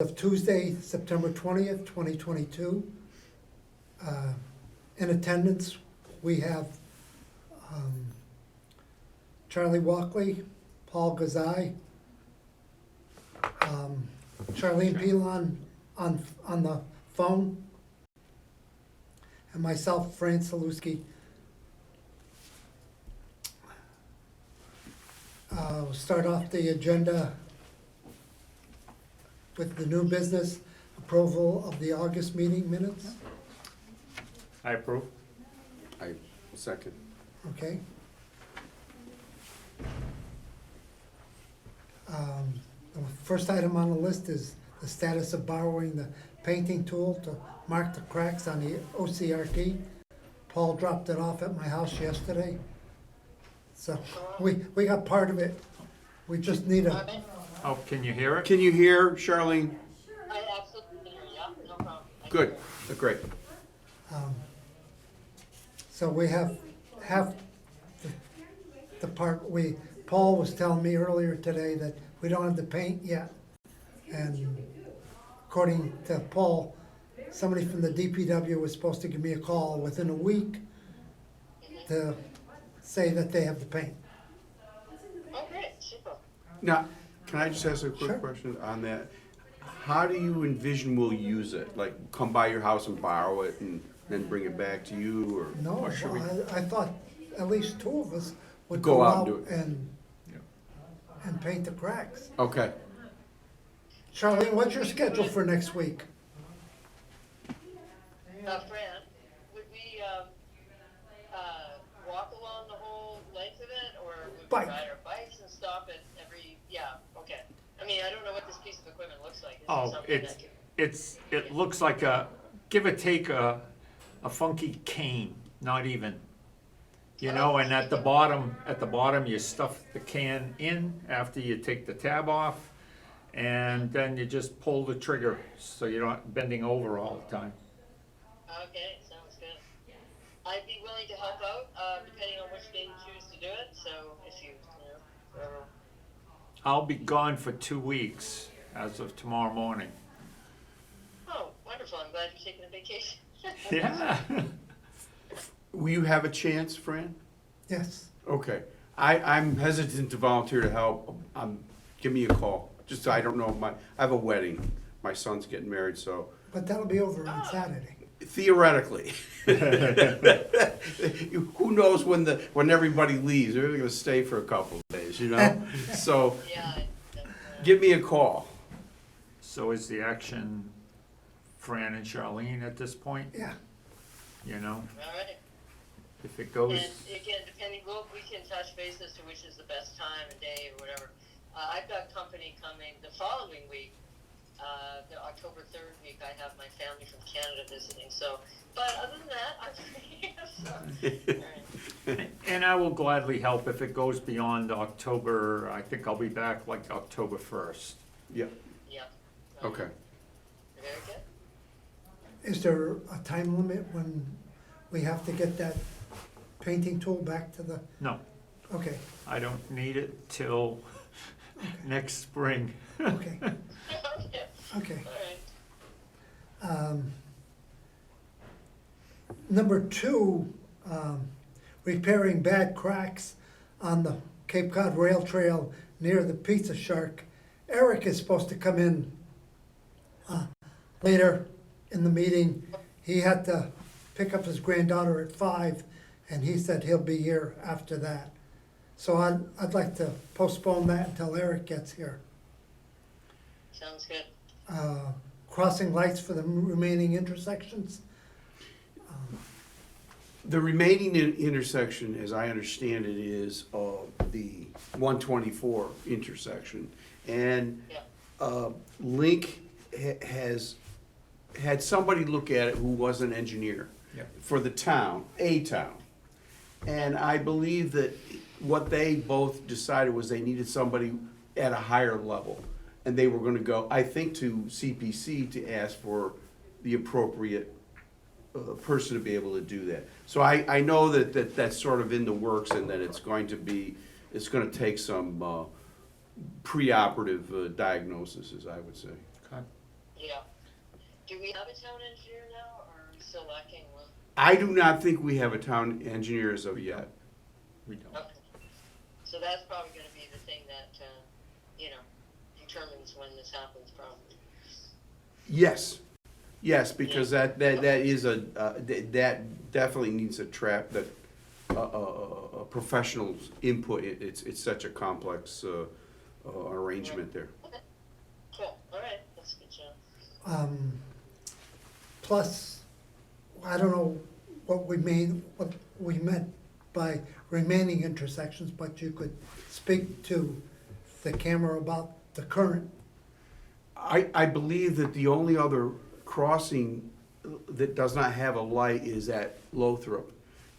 of Tuesday, September 20th, 2022. In attendance, we have Charlie Walkley, Paul Gazai, Charlene Pilon on the phone, and myself, Fran Saluski. We'll start off the agenda with the new business, approval of the August meeting minutes, I approve. I second. okay? The first item on the list is the status of borrowing the painting tool to mark the cracks on the OCRT. Paul dropped it off at my house yesterday. So we got part of it. We just need a, Oh, can you hear it? Can you hear, Charlene? I absolutely hear you, no problem. Good, great. so we have the part, Paul was telling me earlier today that we don't have the paint yet. And according to Paul, somebody from the DPW was supposed to give me a call within a week to say that they have the paint. Oh, great, super. Now, can I just ask a Sure. quick question on that? How do you envision we'll use it? Like, come by your house and borrow it and then bring it back to you, or? No, or should we- I thought at least two of us would Go go out and out do it. and paint the cracks. Okay. Charlene, what's your schedule for next week? Fran, would we, walk along the whole length of it, or would we Bike. ride our bikes and stop at every, yeah, okay. I mean, I don't know what this piece of equipment looks like. Is it Oh, something that it looks like give or take a funky cane, not even. You know, and at the bottom, you stuff the can in after you take the tab off, and then you just pull the trigger, so you're not bending over all the time. Okay, sounds good. I'd be willing to help out, depending on which day you choose to do it, so if you know, whatever. I'll be gone for 2 weeks as of tomorrow morning. Oh, wonderful, I'm glad you're taking a vacation. Yeah. Will you have a chance, Fran? Yes, Okay. I'm hesitant to volunteer to help. Give me a call. Just, I don't know, I have a wedding. My son's getting married, so but that'll be over on Saturday. theoretically. Who knows when everybody leaves? They're gonna stay for a couple of days, you know? So, Yeah, give me a call. So is the action Fran and Charlene at this point, Yeah, you know? all right. If it goes, And again, depending, we can touch base as to which is the best time and day or whatever. I've got company coming the following week, the October 3rd week. I have my family from Canada visiting. So, but other than that, I'm free. So, all right. and I will gladly help if it goes beyond October. I think I'll be back like October 1st. Yeah, Yeah. okay. Very good. is there a time limit when we have to get that painting tool back to the, No, okay, I don't need it till next spring. okay, Okay. okay. All right. Number two, repairing bad cracks on the Cape Cod Rail Trail near the Pizza Shark. Eric is supposed to come in later in the meeting. He had to pick up his granddaughter at 5, and he said he'll be here after that. So I'd like to postpone that until Eric gets here. Sounds good. Crossing lights for the remaining intersections. The remaining intersection, as I understand it, is the 124 intersection. And Yeah. Link has had somebody look at it who was an engineer for the town, a town. And I believe that what they both decided was they needed somebody at a higher level. And they were gonna go, I think, to CPC to ask for the appropriate person to be able to do that. So I know that's sort of in the works, and that it's gonna take some preoperative diagnosis, as I would say. Okay. Yeah. Do we have a town engineer now, or are we still lacking one? I do not think we have a town engineer as of yet. We don't. Okay. So that's probably gonna be the thing that, determines when this happens, probably. Yes, yes, because that is that definitely needs a professional's input. It's such a complex arrangement there. Okay. Cool, all right, that's a good job. Plus, I don't know what we meant by remaining intersections, but you could speak to the camera about the current. I believe that the only other crossing that does not have a light is at Lothrop,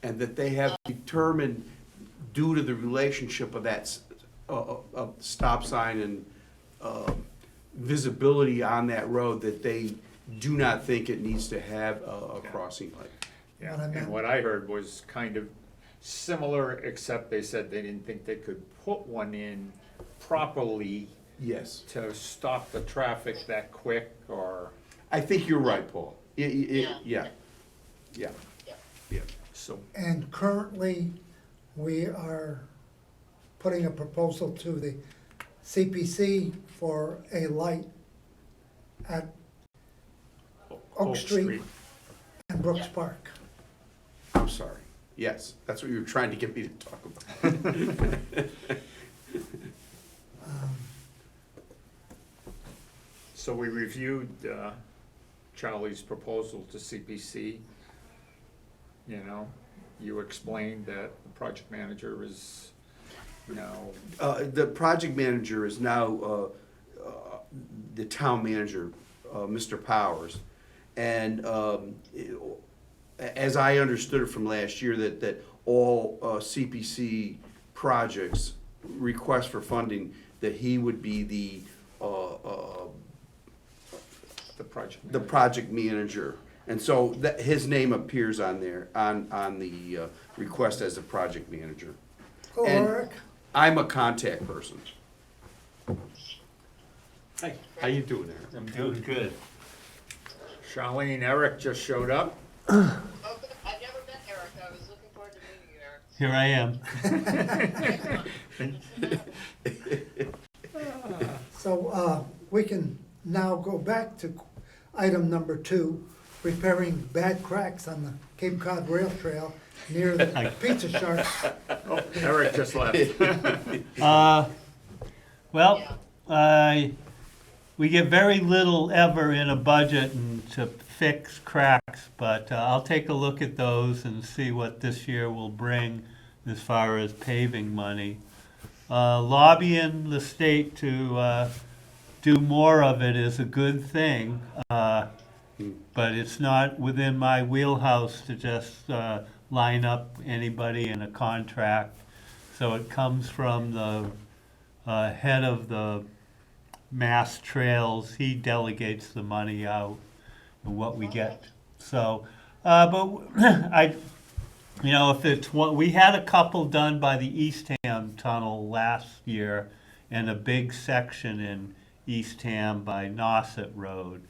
and that they have determined, due to the relationship of that stop sign and visibility on that road, that they do not think it needs to have a crossing light. Yeah, What I meant- and what I heard was kind of similar, except they said they didn't think they could put one in properly Yes, to stop the traffic that quick, or, I think you're right, Paul. Yeah, Yeah. so, And currently, we are putting a proposal to the CPC for a light at Oak Street and Brooks Park. I'm sorry. Yes, that's what you were trying to get me to talk about. so we reviewed Charlie's proposal to CPC. You know, you explained that the project manager is now, The project manager is now the town manager, Mr. Powers. And as I understood it from last year, that all CPC projects, requests for funding, that he would be the project manager. And so that, his name appears on there, on the request as the project manager. Hello, And- Eric. I'm a contact person. Hi, how you doing there? I'm doing good. Charlene, Eric just showed up. Oh, good. I've never met Eric, I was looking forward to meeting you, Eric. Here I am. So we can now go back to item number 2, repairing bad cracks on the Cape Cod Rail Trail near the Pizza Shark. Oh, Eric just left. Well, we get very little ever in a budget to fix cracks, but I'll take a look at those and see what this year will bring as far as paving money. Lobbying the state to do more of it is a good thing, but it's not within my wheelhouse to just line up anybody in a contract. So it comes from the head of the Mass Trails. He delegates the money out and what we get. So, but if it's one, we had a couple done by the Eastham Tunnel last year, and a big section in Eastham by Nauset Road.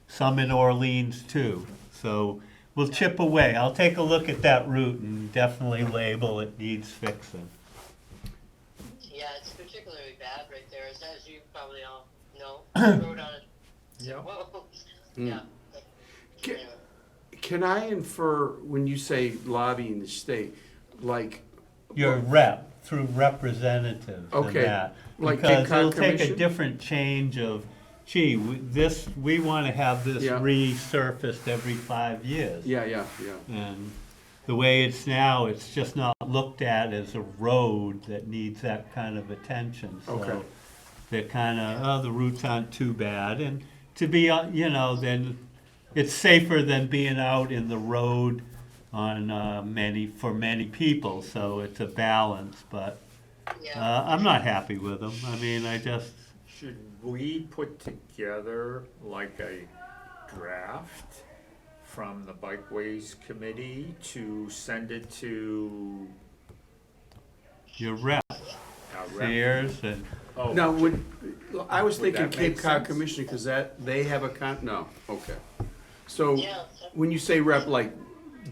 Some in Orleans too. So we'll chip away. I'll take a look at that route and definitely label it needs fixing. Yeah, it's particularly bad right there, as you probably all know. The road on it. Yeah. Whoa. Yeah. Can, can I infer, when you say lobbying the state, like, Your rep, through representatives and Okay, that. like Because Cape Cod it'll take a Commission? different change of, we want to have this Yeah. resurfaced every 5 years. yeah. And the way it's now, it's just not looked at as a road that needs that kind of attention. Okay. So they're kind of, the routes aren't too bad. And to be, then it's safer than being out in the road on for many people. So it's a balance, but Yeah. I'm not happy with them. I mean, Should we put together like a draft from the Bikeways Committee to send it to your rep. rep. Sears and, Oh, Now, I was Would thinking that Cape make Cod sense? Commission, because they have a no, okay. So, Yeah. when you say rep, like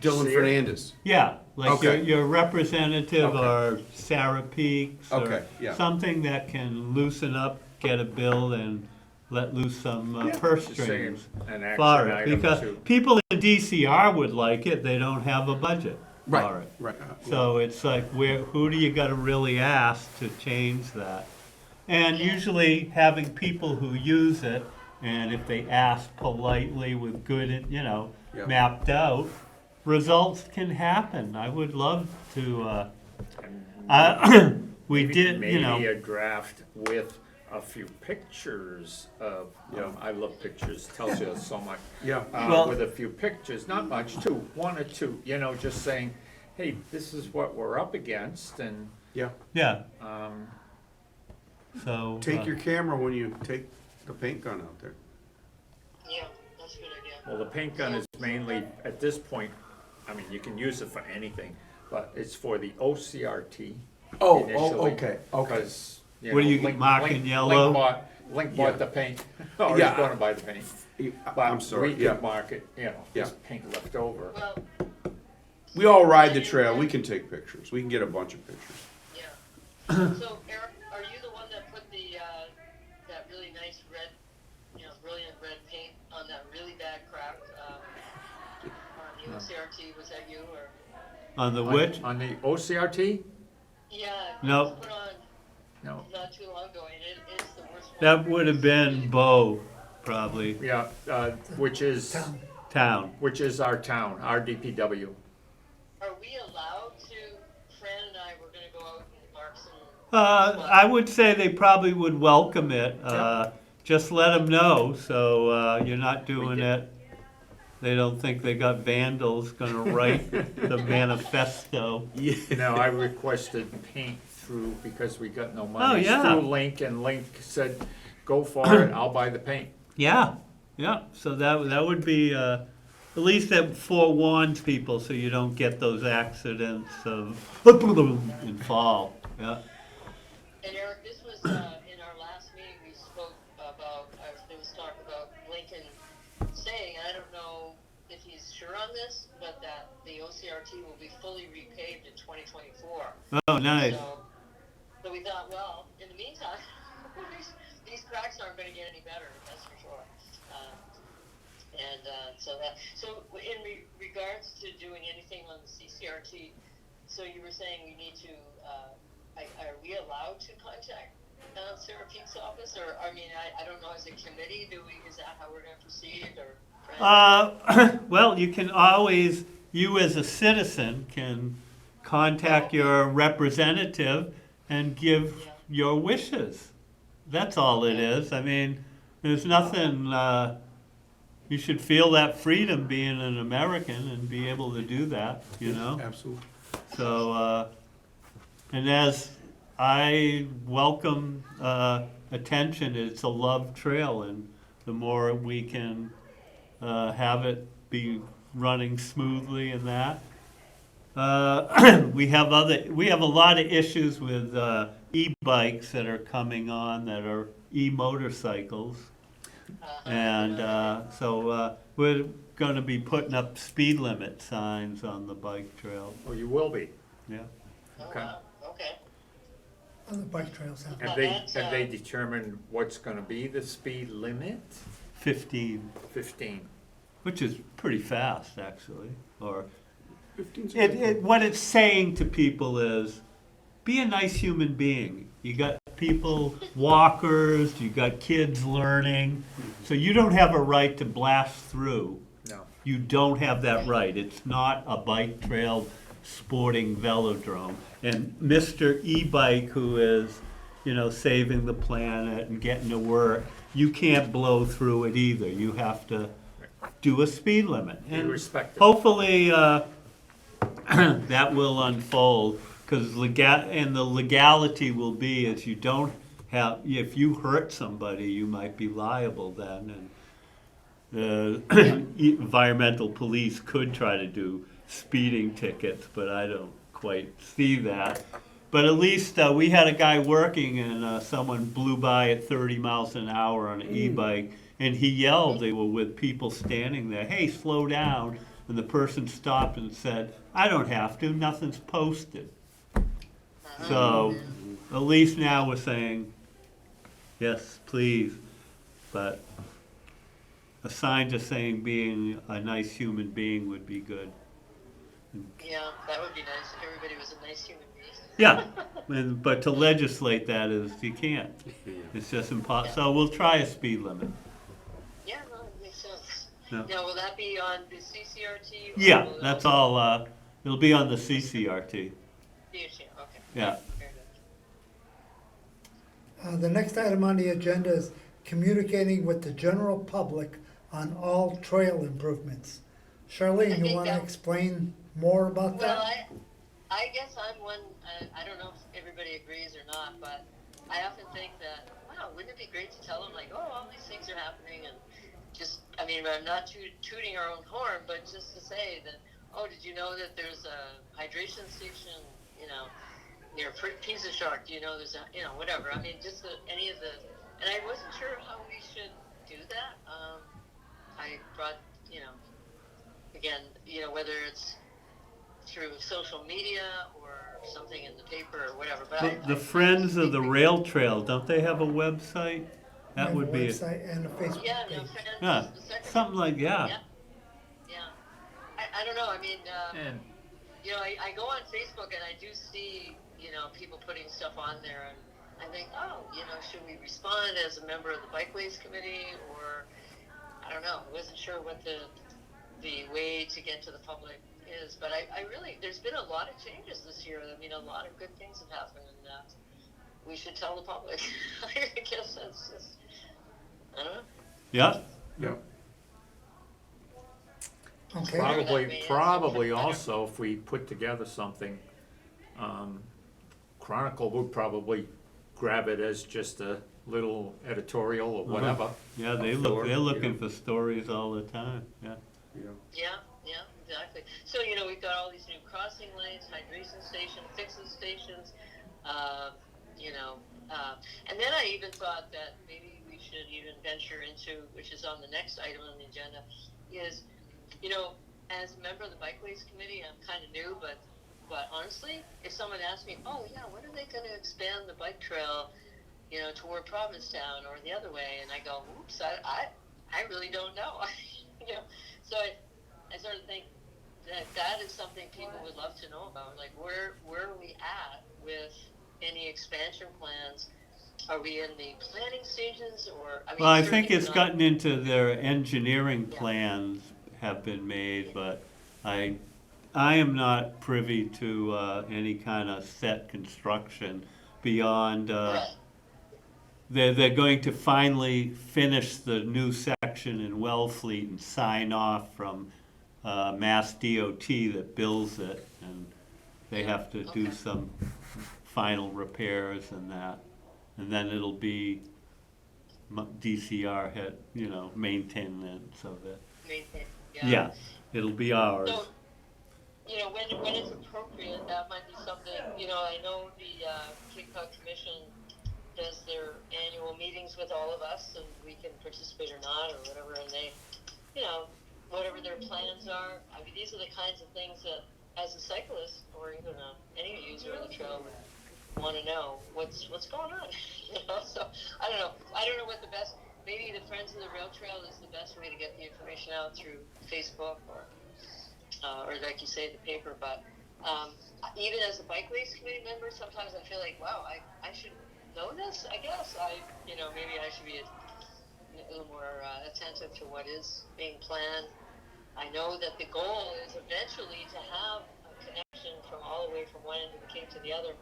Dylan Sears? Fernandez, yeah, like Okay. your representative Okay. or Sarah Peaks or Okay, yeah. something that can loosen up, get a bill and let loose some purse just saying strings an action for it. item Because to, people in DCR would like it, they don't have a budget for right, it. right. So it's like, who do you gotta really ask to change that? And usually having people who use it, and if they ask politely with good, Yeah. mapped out, results can happen. I would love to, we maybe, did, maybe a draft with a few pictures of, Yeah. I love pictures, tells you so much. Yeah. Well- With a few pictures, not much, one or two, just saying, hey, this is what we're up against, and, Yeah, yeah, um, so. take your camera when you take the paint gun out there. Yeah, that's a good idea. well, the paint gun is mainly, at this point, I mean, you can use it for anything, but it's for the OCRT. Oh, initially, okay. Because, What do you mark in yellow? Link Yeah. bought the paint, or he's Yeah. gonna buy the paint. But I'm sorry, we yeah. could mark it, Yeah. just paint left over. Well, We all ride the trail, we can take pictures, we can get a bunch of pictures. yeah. So Eric, are you the one that put that really nice red, brilliant red paint on that really bad crack, on the OCRT? Was that you or? On the which? On the OCRT? Yeah. No. It was put on No, not too long ago, and it's the worst one. That would have been Bo, probably, yeah, which is, Town. town. which is our town, our DPW. Are we allowed to, Fran and I, we're gonna go out and mark some. I would say they probably would welcome it. Just let them know, so you're not doing it. They don't think they got vandals gonna write the manifesto. No, I requested paint through, because we got no money. yeah. Through Link, and Link said, go for it, I'll buy the paint. Yeah, yeah, so that would be, at least that forewarns people so you don't get those accidents of, and fall, yeah. And Eric, this was, in our last meeting, we spoke about, there was talk about Lincoln saying, and I don't know if he's sure on this, but that the OCRT will be fully repaved in 2024. Oh, nice. So we thought, well, in the meantime, these cracks aren't gonna get any better, that's for sure. So in regards to doing anything on the CCRT, so you were saying we need to, are we allowed to contact Sarah Peak's office, or, I don't know, as a committee, is that how we're gonna proceed, or? Well, you can always, you as a citizen can contact your representative and give your wishes. That's all it is. I mean, there's nothing, you should feel that freedom being an American and be able to do that, Absolutely. So, and as I welcome attention, it's a love trail, and the more we can have it be running smoothly and that. We have a lot of issues with e-bikes that are coming on that are e-motorcycles. And so we're going to be putting up speed limit signs on the bike trail. Oh, you will be. Yeah. Okay. Okay. On the bike trails out. Have they determined what's gonna be the speed limit? 15, 15. which is pretty fast, actually. Or 15's what it's saying to people is, be a nice human being. You got people, walkers, you got kids learning, so you don't have a right to blast through. No. You don't have that right. It's not a bike trail sporting velodrome. And Mr. E-Bike, who is, saving the planet and getting to work, you can't blow through it either. You have to do a speed limit. Be And respected. hopefully, that will unfold, because the legality will be is you don't have, if you hurt somebody, you might be liable then. And environmental police could try to do speeding tickets, but I don't quite see that. But at least we had a guy working and someone blew by at 30 miles an hour on an e-bike and he yelled, they were with people standing there, hey, slow down. And the person stopped and said, I don't have to, nothing's posted. So at least now we're saying, yes, please. But a sign just saying being a nice human being would be good. Yeah, that would be nice if everybody was a nice human being. Yeah, but to legislate that is, you can't. It's just impossible. So we'll try a speed limit. Yeah, no, it makes sense. Yeah. Now, will that be on the CCRT? Or Yeah, will it that's also- all, it'll be on the CCRT. CCRT, okay. Yeah. Very good. The next item on the agenda is communicating with the general public on all trail improvements. Charlene, you think wanna that- explain more about Well, that? I guess I'm one, I don't know if everybody agrees or not, but I often think that, wow, wouldn't it be great to tell them, like, oh, all these things are happening, and just, I mean, I'm not tooting our own horn, but just to say that, oh, did you know that there's a hydration station, near Pizza Shark, do you know there's a, whatever, I mean, just any of the, and I wasn't sure how we should do that. I brought, again, whether it's through social media or something in the paper or whatever. But The Friends of the Rail Trail, don't they have a website? We That have would a be, website and a Facebook yeah, no, page. friends, yeah, the second. something like, Yeah, yeah. yeah. I don't know. I mean, And I go on Facebook and I do see, people putting stuff on there, and I think, oh, should we respond as a member of the Bikeways committee, or I don't know. I wasn't sure what the way to get to the public is, but I really, there's been a lot of changes this year. I mean, a lot of good things have happened, and we should tell the public. I guess that's just, I don't know. Yeah, Yeah. Okay, probably also, if we put together something, Chronicle would probably grab it as just a little editorial or whatever. yeah, they're looking for stories all the time, yeah. Yeah, exactly. So, we've got all these new crossing lanes, hydration stations, fixing stations, and then I even thought that maybe we should even venture into, which is on the next item on the agenda, is, as a member of the Bikeways committee, I'm kind of new, but honestly, if someone asked me, oh yeah, when are they going to expand the bike trail, toward Provincetown or the other way, and I go, oops, I really don't know. So I sort of think that is something people would love to know about. Like, where are we at with any expansion plans? Are we in the planning stages, or? I mean, Well, I think certainly it's not- gotten into their engineering Yeah. plans have been made, but I am not privy to any kind of set construction beyond, Right. they're going to finally finish the new section in Wellfleet and sign off from Mass DOT that bills it, and they have to do Okay. some final repairs and that, and then it'll be DCR head, maintenance of it. Maintain, Yeah, it'll be ours. So, when it's appropriate, that might be something, I know the Cape Cod Commission does their annual meetings with all of us, and we can participate or not, or whatever, and they, whatever their plans are. I mean, these are the kinds of things that, as a cyclist, or even any user of the trail would want to know what's going on, so, I don't know what the best, maybe the Friends of the Rail Trail is the best way to get the information out through Facebook or like you say, the paper. But even as a Bikeways committee member, sometimes I feel like, wow, I should know this. I guess maybe I should be a little more attentive to what is being planned. I know that the goal is eventually to have a connection from all the way from one end of the Cape to the other.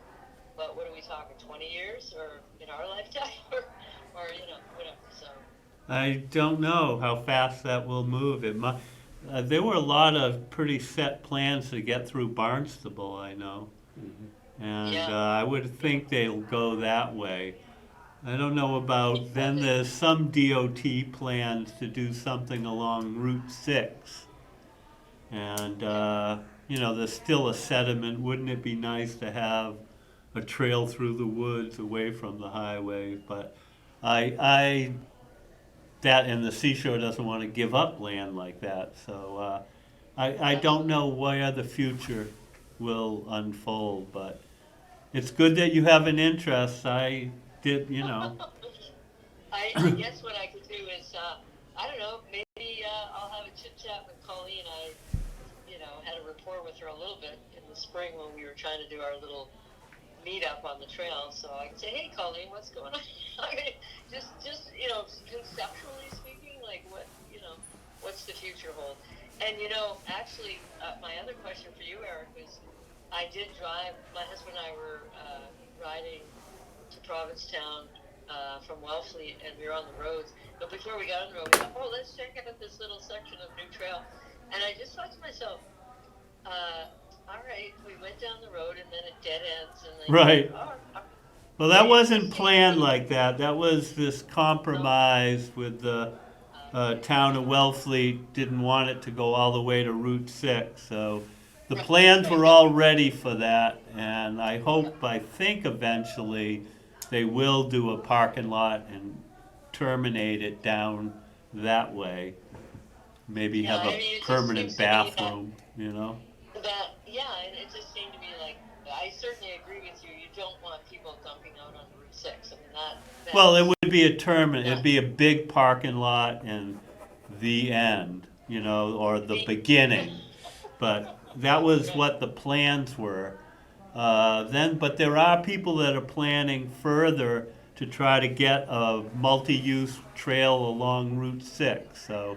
But what are we talking? 20 years, or in our lifetime, or whatever. So. I don't know how fast that will move. There were a lot of pretty set plans to get through Barnstable, I know. And Yeah. I would think they'll go that way. I don't know about, then there's some DOT plans to do something along Route 6. And, there's still a sediment. Wouldn't it be nice to have a trail through the woods away from the highway, but I that and the seashore doesn't want to give up land like that, so I don't know where the future will unfold, but it's good that you have an interest. I did, you know. I guess what I could do is, I don't know, maybe I'll have a chit chat with Colleen. I, had a rapport with her a little bit in the spring when we were trying to do our little meetup on the trail. So I can say, hey, Colleen, what's going on? I mean, just conceptually speaking, like what's the future hold? And actually, my other question for you, Eric, was I did drive. My husband and I were riding to Provincetown from Wellfleet, and we were on the roads. But before we got on the road, we thought, oh, let's check out this little section of new trail. And I just thought to myself, all right, we went down the road, and then it dead ends. And then Right. Oh, Well, that wasn't planned like that. That was this compromise with the town of Wellfleet. Didn't want it to go all the way to Route 6. So the plans were all ready for that. And I think eventually they will do a parking lot and terminate it down that way. Maybe Yeah, have I a mean, it just permanent seems to me that- bathroom, you know? and it just seemed to me like, I certainly agree with you. You don't want people dumping out on Route 6. I mean, that Well, it would be it'd be a big parking lot and the end, or the beginning. But that was what the plans were. But there are people that are planning further to try to get a multi-use trail along Route 6. So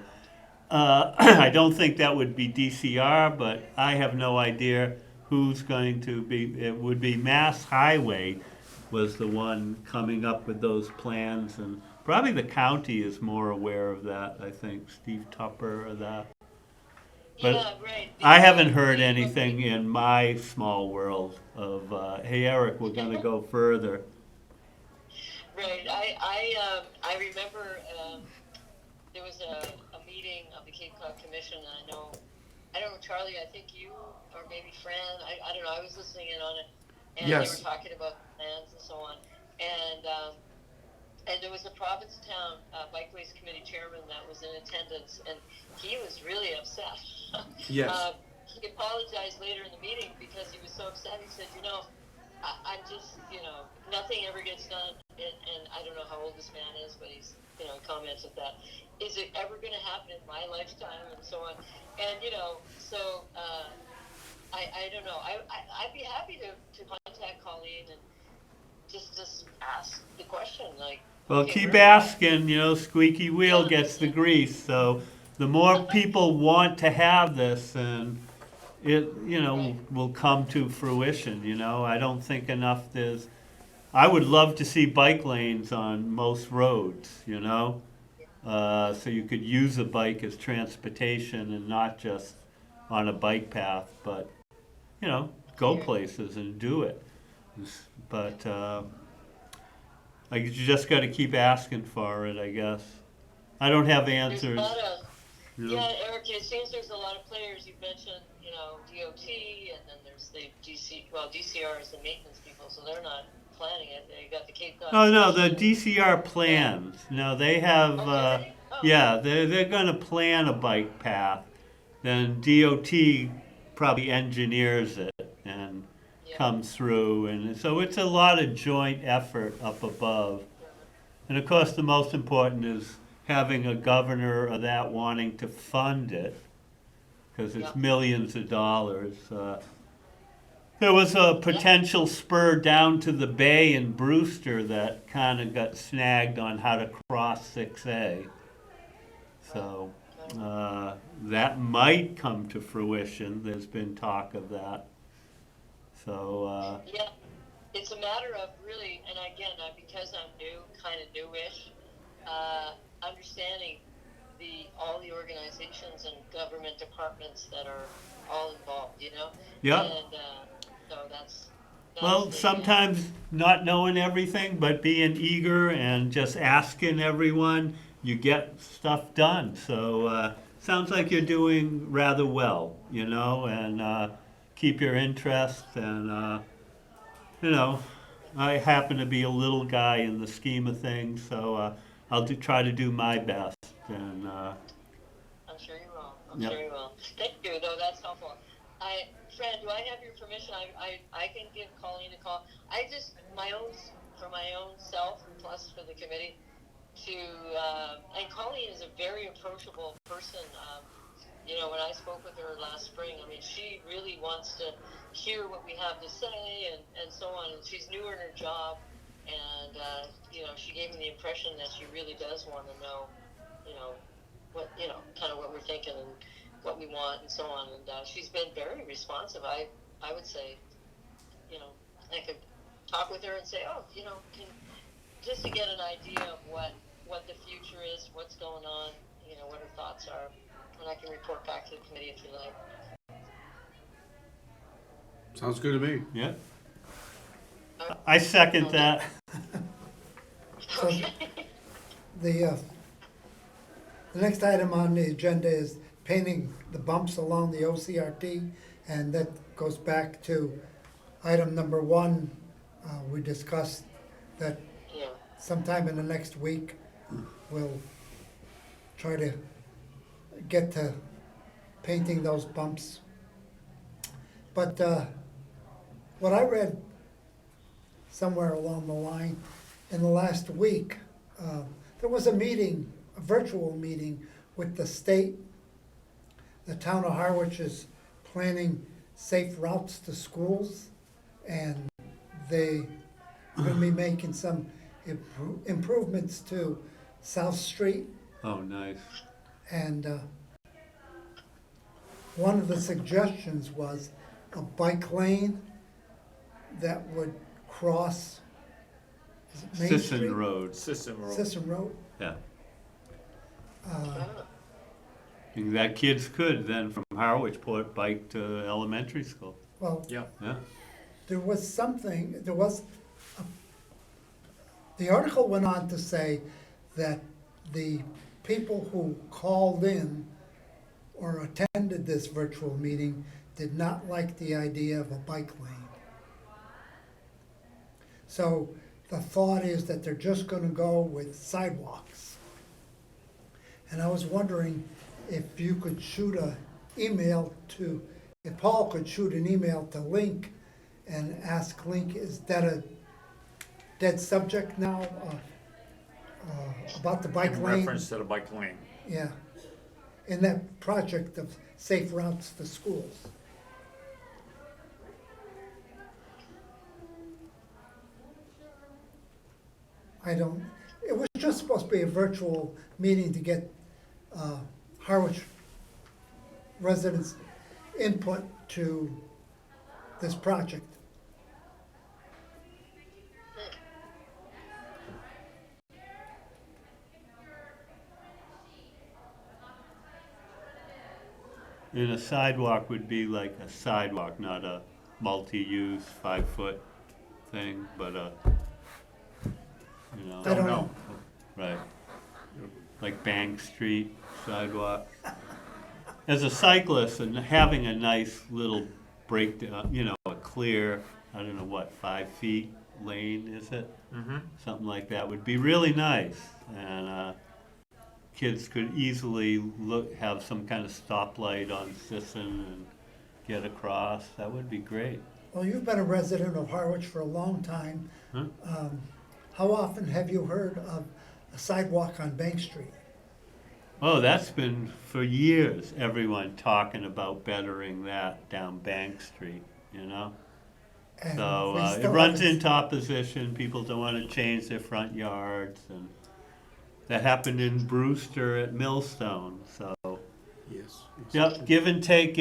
I don't think that would be DCR, but I have no idea who's going to be. It would be Mass Highway was the one coming up with those plans, and probably the county is more aware of that. I think Steve Tupper or that. But yeah, right. I haven't heard anything in my small world of, hey, Eric, we're going to go further. Right. I remember there was a meeting of the Cape Cod Commission, and I don't know, Charlie, I think you or maybe Fran, I don't know, I was listening in on it, and Yes. they were talking about plans and so on, and there was a Provincetown Bikeways Committee chairman that was in attendance, and he was really upset. Yes. He apologized later in the meeting because he was so upset. He said, I'm just, nothing ever gets done, and I don't know how old this man is, but he's, comments at that. Is it ever going to happen in my lifetime, and so on? And, so I don't know. I'd be happy to contact Colleen and just ask the question, like. Well, okay, keep where- asking, squeaky wheel gets the grease. So the more people want to have this, and it, will come to fruition, I don't think I would love to see bike lanes on most roads, so you could use a bike as transportation and not just on a bike path, but, go places and do it. But you just got to keep asking for it, I guess. I don't have There's a answers. lot of, you know. yeah, Eric, it seems there's a lot of players. You mentioned, DOT, and then there's the DCR is the maintenance people, so they're not planning it. They got the Cape Cod. Oh no, the DCR plans. No, they have. Okay. Oh. Yeah, they're going to plan a bike path. Then DOT probably engineers it and Yeah. comes through, and so it's a lot of joint effort up above. And of course, the most important is having a governor of that wanting to fund it, because it's Yeah. millions of dollars. There was a potential spur down to the bay in Brewster that kind of got snagged on how to cross 6A. So that might come to fruition. There's been talk of that. So Yeah, it's a matter of really, and again, because I'm new, kind of newish, understanding all the organizations and government departments that are all involved, Yeah. And so that's well, the, sometimes not knowing everything, but being eager and just asking everyone, you get stuff done. So sounds like you're doing rather well, and keep your interest, and you know, I happen to be a little guy in the scheme of things, so I'll try to do my best. And I'm sure you will. I'm Yep. sure you will. Thank you, though. That's helpful. Fran, do I have your permission? I can give Colleen a call. I just for my own self, plus for the committee, to and Colleen is a very approachable person. When I spoke with her last spring, I mean, she really wants to hear what we have to say and so on. And she's newer in her job, and she gave me the impression that she really does want to know, what kind of what we're thinking and what we want and so on. And she's been very responsive. I would say, I could talk with her and say, just to get an idea of what the future is, what's going on, what her thoughts are, and I can report back to the committee if you like. Sounds good to me. yeah, I second that. So the next item on the agenda is painting the bumps along the OCRT, and that goes back to item number 1. We discussed that Yeah. sometime in the next week, we'll try to get to painting those bumps. But what I read somewhere along the line, in the last week, there was a meeting, a virtual meeting with the state. The town of Harwich is planning safe routes to schools, and they are going to be making some improvements to South Street. Oh, nice. And one of the suggestions was a bike lane that would cross, is it Main Street? Sisson Road. System road. Sisson Road. Yeah. Uh, And that kids could then from Harwich bike to elementary school. Well, Yeah. Yeah. there was the article went on to say that the people who called in or attended this virtual meeting did not like the idea of a bike lane. So the thought is that they're just gonna go with sidewalks. And I was wondering if you could shoot an email to, if Paul could shoot an email to Link and ask Link, is that a dead subject now, about the bike In lane? reference to the bike lane. Yeah, in that project of safe routes to schools. It was just supposed to be a virtual meeting to get Harwich residents' input to this project. And a sidewalk would be like a sidewalk, not a multi-use 5-foot thing, but I don't know. Right. Like Bank Street sidewalk. As a cyclist and having a nice little breakdown, a clear, I don't know what, 5 feet lane, is it? Mm-hmm. Something like that would be really nice. And kids could easily have some kind of stoplight on Sisson and get across. That would be great. Well, you've been a resident of Harwich for a long time. Huh? How often have you heard of a sidewalk on Bank Street? Oh, that's been for years, everyone talking about bettering that down Bank Street, And So we it still runs haven't- into opposition. People don't want to change their front yards. And that happened in Brewster at Millstone. So, Yes. yep, give and take,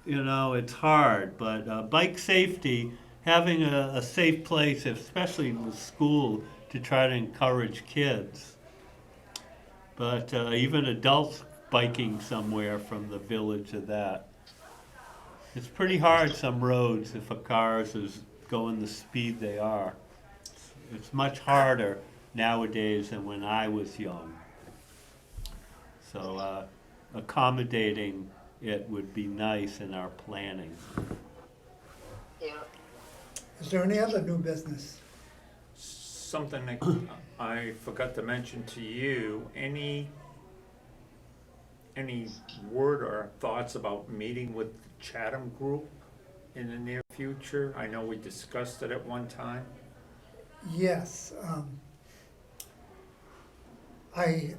it's hard. But bike safety, having a safe place, especially with school, to try to encourage kids. But even adults biking somewhere from the village of that. It's pretty hard some roads if a car is going the speed they are. It's much harder nowadays than when I was young. So accommodating it would be nice in our planning. Yeah. Is there any other new business? Something that I forgot to mention to you, any word or thoughts about meeting with the Chatham Group in the near future? I know we discussed it at one time. Yes, I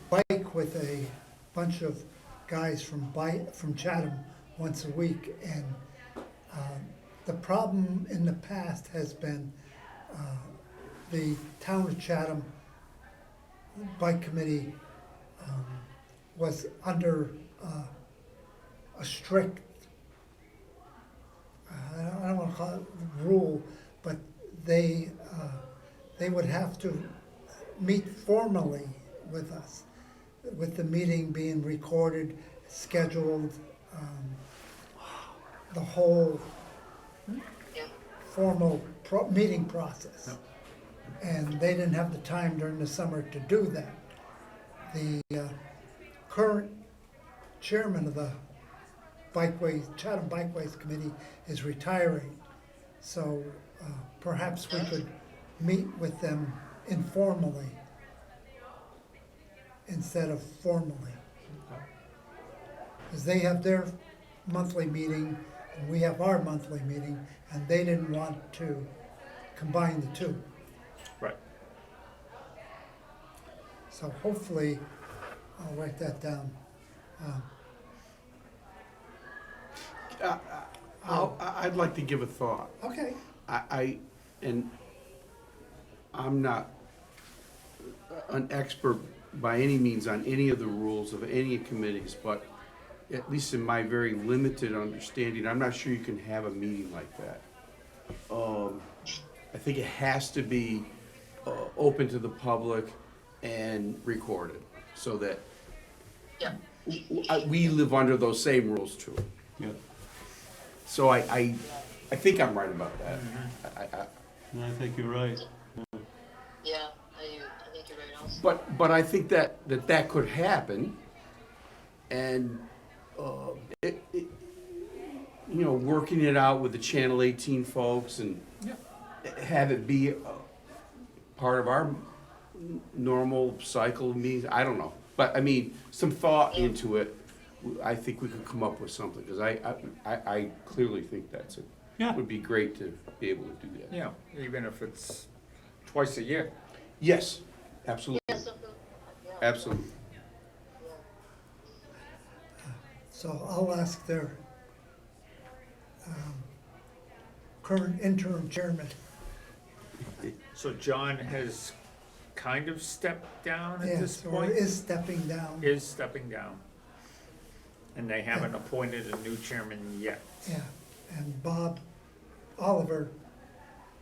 bike with a bunch of guys from Chatham once a week, and the problem in the past has been the town of Chatham Bike Committee was under a strict, I don't want to call it rule, but they would have to meet formally with us, with the meeting being recorded, scheduled, the whole Yeah. formal meeting process. And they didn't have the time during the summer to do that. The current chairman of the Chatham Bikeways Committee is retiring. So perhaps we could meet with them informally instead of formally. Because they have their monthly meeting and we have our monthly meeting, and they didn't want to combine the two. Right. So hopefully, I'll write that down. I'd like to give a thought. Okay, And I'm not an expert by any means on any of the rules of any committees, but at least in my very limited understanding, I'm not sure you can have a meeting like that. I think it has to be open to the public and recorded, so that Yeah. we live under those same rules too. Yeah. So I think I'm right about that. I think you're right. Yeah, I think you're right also. But I think that could happen, and working it out with the Channel 18 folks and have it be part of our normal cycle of meetings. I don't know, but I mean, some thought into it. I think we could come up with something, because I clearly think Yeah. would be great to be able to do that. Yeah, even if it's twice a year. Yes, absolutely, Yeah, something, yeah. absolutely. so I'll ask their current interim chairman. So John has kind of stepped down at this Yes, or point? is stepping down. Is stepping down. And they haven't appointed a new chairman yet. Yeah, and Bob Oliver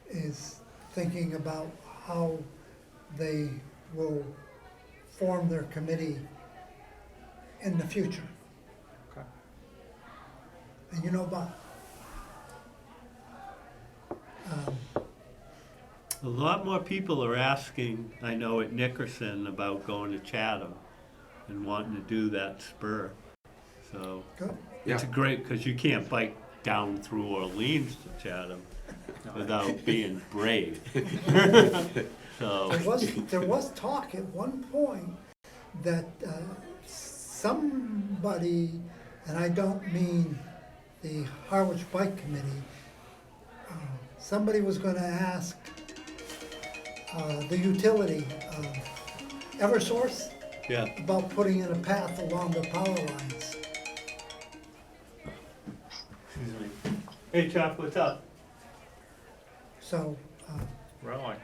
is thinking about how they will form their committee in the future. Okay. And you know Bob. A lot more people are asking, I know at Nickerson, about going to Chatham and wanting to do that spur. So Good. it's Yeah. great, because you can't bike down through Orleans to Chatham without being brave. So, There was talk at one point that somebody, and I don't mean the Harwich Bike Committee, somebody was gonna ask the utility, Eversource, yeah, about putting in a path along the power lines. excuse me. Hey Chuck, what's up? So, Really?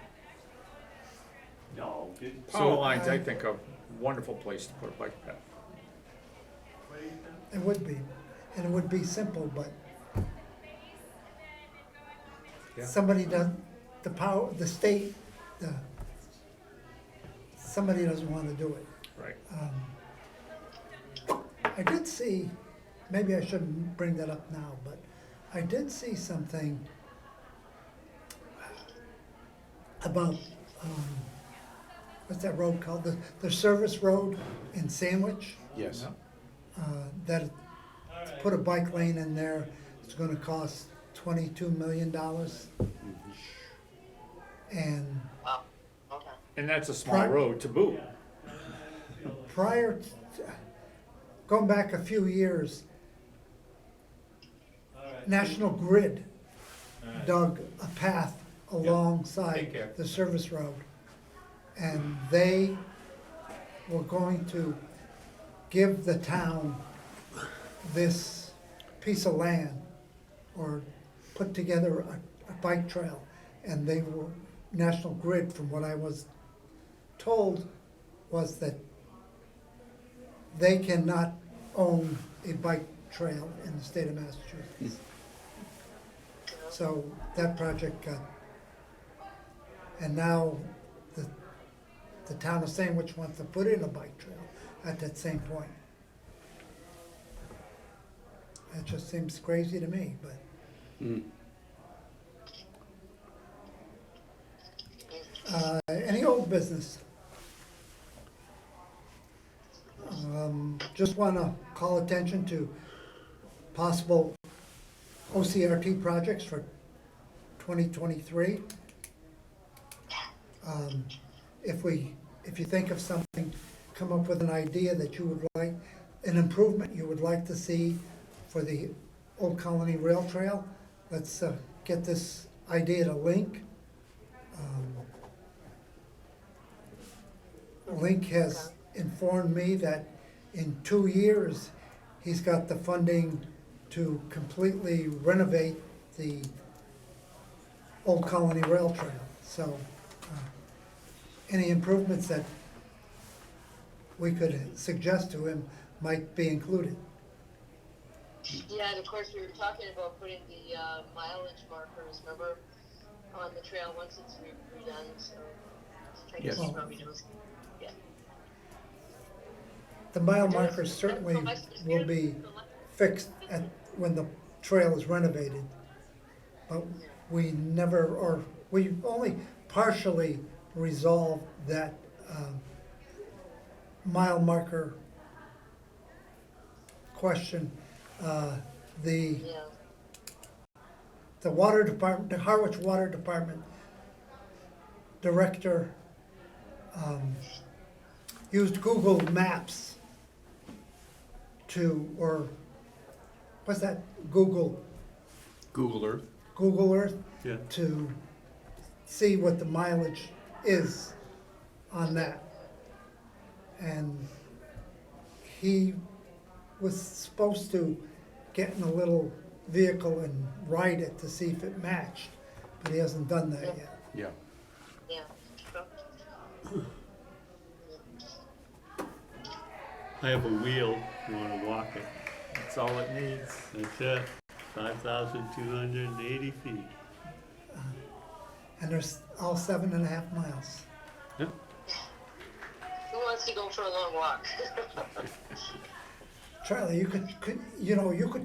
No. Power lines, I think, are a wonderful place to put a bike path. it would be, and it would be simple, but Yeah. somebody doesn't, the state, somebody doesn't wanna do it. Right. I did see, maybe I shouldn't bring that up now, but I did see something about, what's that road called? The service road in Sandwich, Yes. Yeah. that to put a bike lane in there, it's gonna cost $22 million. And Wow. Okay. And that's a small Right. road to boot. prior, going back a few years, National Grid dug a path Take alongside care. the service road. And they were going to give the town this piece of land or put together a bike trail. And they were, National Grid, from what I was told, was that they cannot own a bike trail in the state of Massachusetts. So that project got, and now the town of Sandwich wants to put in a bike trail at that same point. That just seems crazy to me, but. Any old business? Just wanna call attention to possible OCRT projects for 2023. If you think of something, come up with an idea that you would like, an improvement you would like to see for the Old Colony Rail Trail, let's get this idea to Link. Link has informed me that in 2 years, he's got the funding to completely renovate the Old Colony Rail Trail. So, any improvements that we could suggest to him might be included. Yeah, and of course, we were talking about putting the mileage markers, remember, on the trail once it's redone, so I guess Yes. he probably knows. Yeah. The mile markers certainly will be fixed when the trail is renovated. But we never, or we only partially resolved that mile marker question. The Yeah. water department, the Harwich Water Department director used Google Maps or what's that, Google Google Earth. Earth Yeah. to see what the mileage is on that. And he was supposed to get in a little vehicle and ride it to see if it matched, but he hasn't done that yet. Yeah. Yeah. I have a wheel, you wanna walk it? That's all it needs. That's it, 5,280 feet. And there's all 7.5 miles. Yep. Who wants to go for a long walk? Charlie, you could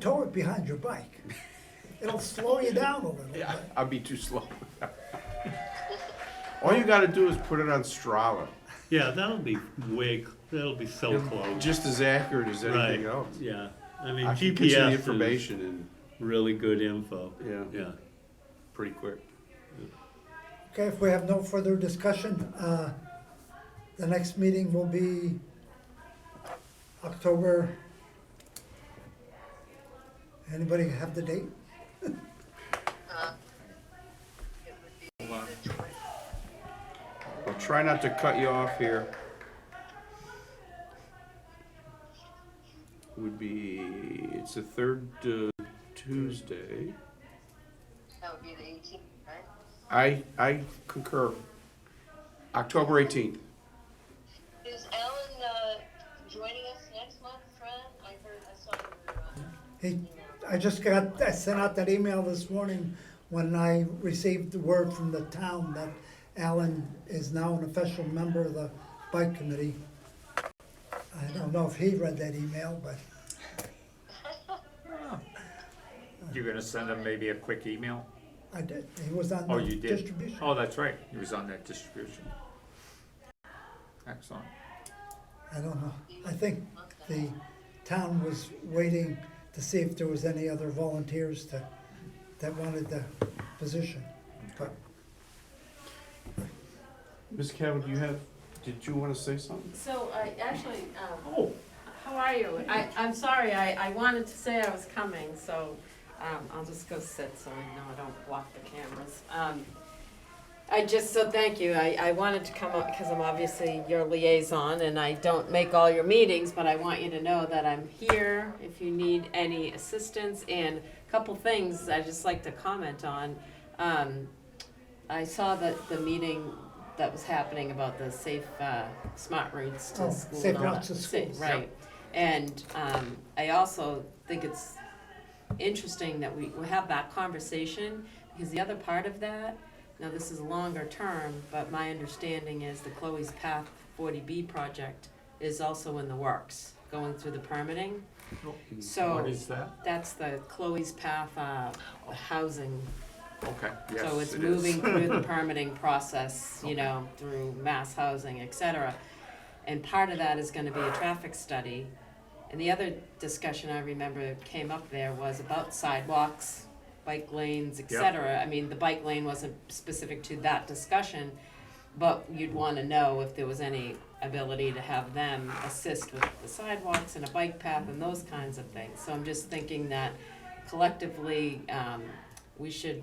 tow it behind your bike. It'll slow you down a little bit. I'll be too slow. All you gotta do is put it on Strava. Yeah, that'll be so close. Just as accurate as anything Right. else. Yeah, I mean, I can get you the GPS is information in really good info. Yeah. Yeah. pretty quick. Okay, if we have no further discussion, the next meeting will be October. Anybody have the date? It would be Hold on. the 20. I'll try not to cut you off here. It's the third Tuesday. That would be the 18th, right? I concur. October 18th. Is Alan joining us next month, Fran? I saw your I sent out that email this morning when I received the word from the town that Alan is now an official member of the bike committee. I don't know if he read that email, but You're gonna send him maybe a quick email? I did. He was on Oh, the you did? distribution. Oh, that's right, he was on that distribution. Excellent. I don't know. I think the town was waiting to see if there was any other volunteers to that wanted the position. But Ms. Cabot, did you wanna say something? So, actually, Oh, how are you? I'm sorry, I wanted to say I was coming, so, I'll just go sit so I know I don't block the cameras. So thank you, I wanted to come up because I'm obviously your liaison and I don't make all your meetings, but I want you to know that I'm here if you need any assistance, and a couple things I'd just like to comment on. I saw that the meeting that was happening about the safe, smart routes to Oh, school. safe and all routes that. to schools. Right, and, I also think it's interesting that we have that conversation, because the other part of that, now this is longer term, but my understanding is the Chloe's Path 40B project is also in the works, going through the permitting. So what is that? that's the Chloe's Path, housing. Okay, yes, So it's it moving is. through the permitting process, you know, through mass housing, et cetera. And part of that is gonna be a traffic study. And the other discussion I remember came up there was about sidewalks, bike lanes, et Yep. cetera. I mean, the bike lane wasn't specific to that discussion, but you'd wanna know if there was any ability to have them assist with the sidewalks and a bike path and those kinds of things. So I'm just thinking that collectively, we should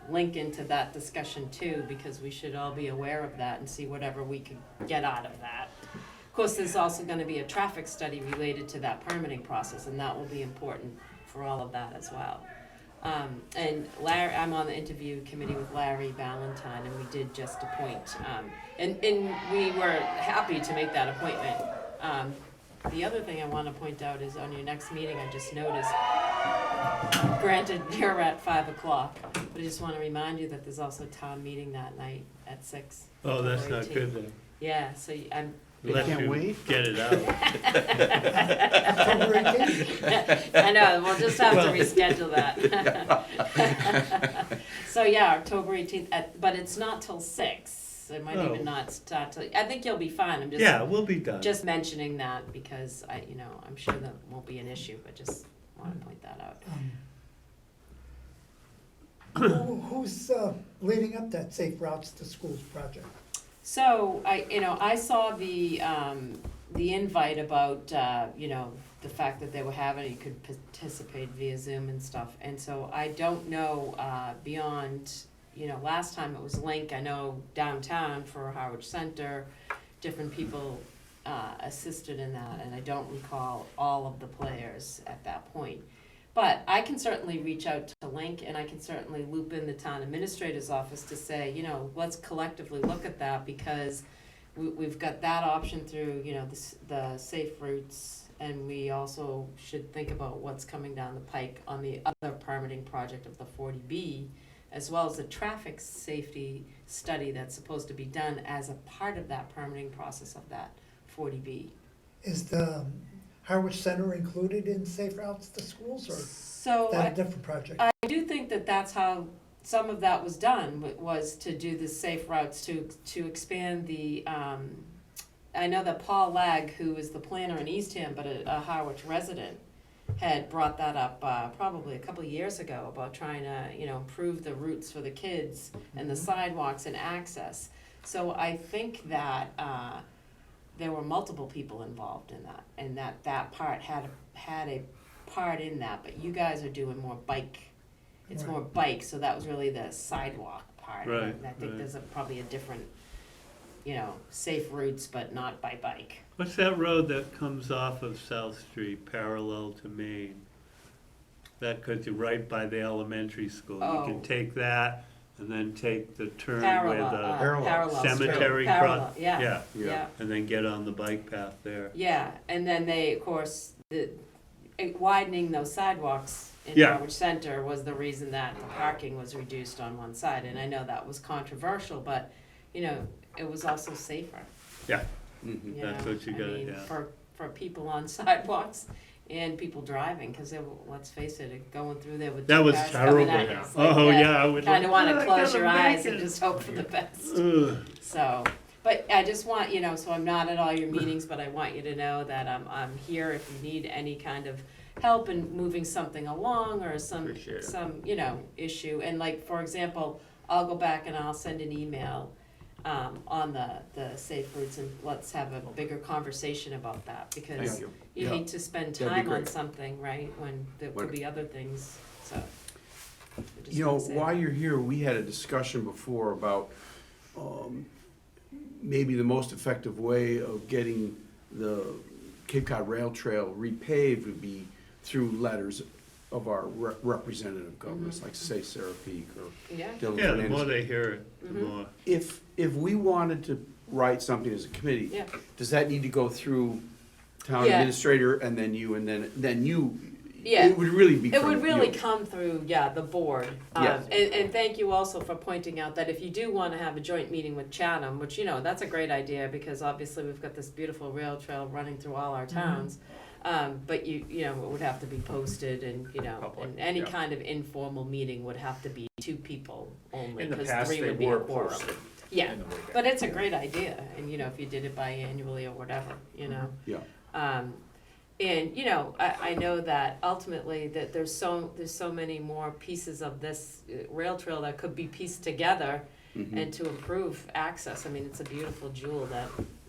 link into that discussion too, because we should all be aware of that and see whatever we could get out of that. Of course, there's also gonna be a traffic study related to that permitting process, and that will be important for all of that as well. And Larry, I'm on the interview committee with Larry Ballantyne, and we did just appoint, and we were happy to make that appointment. The other thing I wanna point out is on your next meeting, I just noticed, granted, you're at 5 o'clock, but I just wanna remind you that there's also a town meeting that night at 6. Oh, that's October not 18th. good then. Yeah, so I'm, Let can't you wait. Get it out. October 18th. I know, we'll just have to Well- reschedule that. So, yeah, October 18th, but it's not till 6. It might Oh. even not start till, I think you'll be fine, I'm Yeah, we'll be done. just mentioning that because I'm sure that won't be an issue, but just wanna point that out. Who's leading up that Safe Routes to Schools project? So, I saw the invite about, the fact that they were having, you could participate via Zoom and stuff. And so I don't know, beyond, last time it was Link, I know downtown for Harwich Center, different people, assisted in that, and I don't recall all of the players at that point. But I can certainly reach out to Link, and I can certainly loop in the town administrator's office to say, let's collectively look at that, because we've got that option through, the safe routes, and we also should think about what's coming down the pike on the other permitting project of the 40B, as well as the traffic safety study that's supposed to be done as a part of that permitting process of that 40B. Is the Harwich Center included in Safe Routes to Schools, or is So that a different project? I do think that that's how some of that was done, was to do the safe routes, to expand the, I know that Paul Lag, who is the planner in Eastham, but a Harwich resident, had brought that up probably a couple of years ago about trying to, improve the routes for the kids and the sidewalks and access. So I think that there were multiple people involved in that, and that part had a part in that, but you guys are doing more bike. It's Right. more bike, so that was really the sidewalk part. Right, And I think right. there's probably a different, safe routes, but not by bike. What's that road that comes off of South Street parallel to Main? That goes right by the elementary school. You Oh. can take that and then take the turn where the Parallel. cemetery Parallel, cross. yeah, Yeah. yeah. And then get on the bike path there. Yeah, and then they, of course, widening those sidewalks in Yeah. Harwich Center was the reason that the parking was reduced on one side, and I know that was controversial, but, it was also safer. Yeah, Mhm. you That's know? what you I gotta mean, have. For people on sidewalks and people driving, cause let's face it, going through there with that two was cars coming terrible. at you, it's like, Oh, yeah, I would. Kinda wanna I close gotta your eyes make and it. just hope for the best. Ugh. So, but I just want, so I'm not at all your meetings, but I want you to know that I'm here if you need any kind of help in moving something along or Appreciate it. some, issue. And like, for example, I'll go back and I'll send an email on the safe routes, and let's have a bigger conversation about that, because Thank you. you Yeah. hate to spend That'd be time on great. something, right, when there could What- be other things, so. I just You know, wanna say while that. you're here, we had a discussion before about maybe the most effective way of getting the Cape Cod Rail Trail repaved would be through letters of our representative governments, like say Sarah Peak or Yeah, Dylan Yeah, the Fernandez. more they hear it, the Mhm. more. If we wanted to write something as a committee, yeah, does that need to go through town Yeah. administrator and then you, and then you? Yeah. It would really be it from would really you. come through, the board. Yes. And thank you also for pointing out that if you do wanna have a joint meeting with Chatham, which, that's a great idea, because obviously we've got this beautiful rail trail running through all our towns. But it would have to be posted, and, Public, and any yeah. kind of informal meeting would have to be 2 people only, In the because past, 3 they would be a were quorum. posted. Yeah, in the weekend. but it's a great idea, and, if you did it biannually or whatever, Yeah. And, I know that ultimately that there's so many more pieces of this rail trail that could be pieced together Mhm. and to improve access. I mean, it's a beautiful jewel that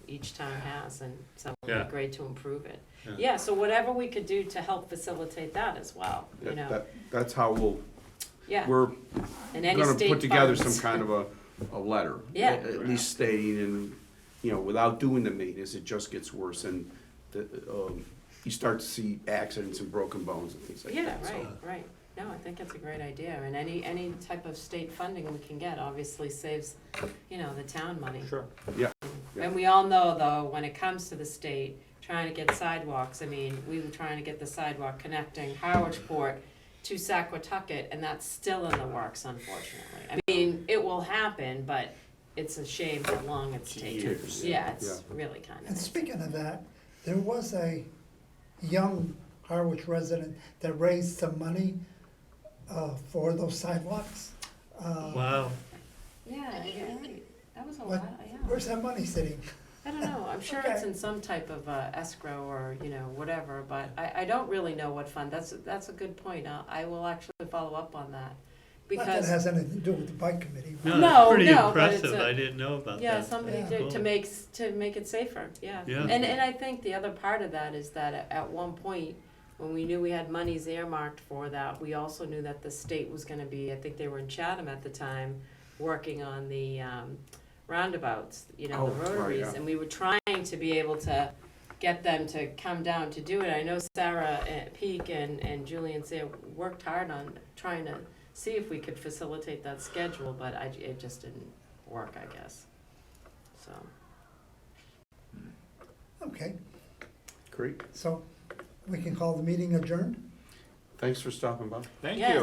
each town has, and so it would Yeah. be great to improve it. Yeah. Yeah, so whatever we could do to help facilitate that as well, That's how yeah. we're And any gonna state put together funds. some kind of a letter. Yeah. At least stating, and, without doing the maintenance, it just gets worse, and you start to see accidents and broken bones and things like Yeah, that. so. right. No, I think it's a great idea, and any type of state funding we can get obviously saves, the town money. Sure. Yeah. And we all know, though, when it comes to the state, trying to get sidewalks, I mean, we were trying to get the sidewalk connecting Harwich Port to Saquatucket, and that's still in the works, unfortunately. I mean, it will happen, but it's a shame how long it's taken. Years. Yeah, it's really kind And of, speaking of that, there was a young Harwich resident that raised some money for those sidewalks. Wow. yeah, right. That was a What- lot, yeah. Where's that money sitting? I don't know, I'm sure it's Okay. in some type of escrow or, whatever, but I don't really know what fund, that's a good point, I will actually follow up on that. Not that it Because, has anything to do with the bike committee. No, No, that's pretty no, but it's impressive. a- I didn't know about that. yeah, somebody Yeah. to Cool. make it safer, yeah. Yeah. And I think the other part of that is that at one point, when we knew we had monies earmarked for that, we also knew that the state was gonna be, I think they were in Chatham at the time, working on the roundabouts, the Oh, right, rotaries, yeah. and we were trying to be able to get them to come down to do it. I know Sarah Peak and Julian Sayre worked hard on trying to see if we could facilitate that schedule, but it just didn't work, I guess, so. Okay, Great. so we can call the meeting adjourned? Thanks for stopping by. Thank Yeah. you.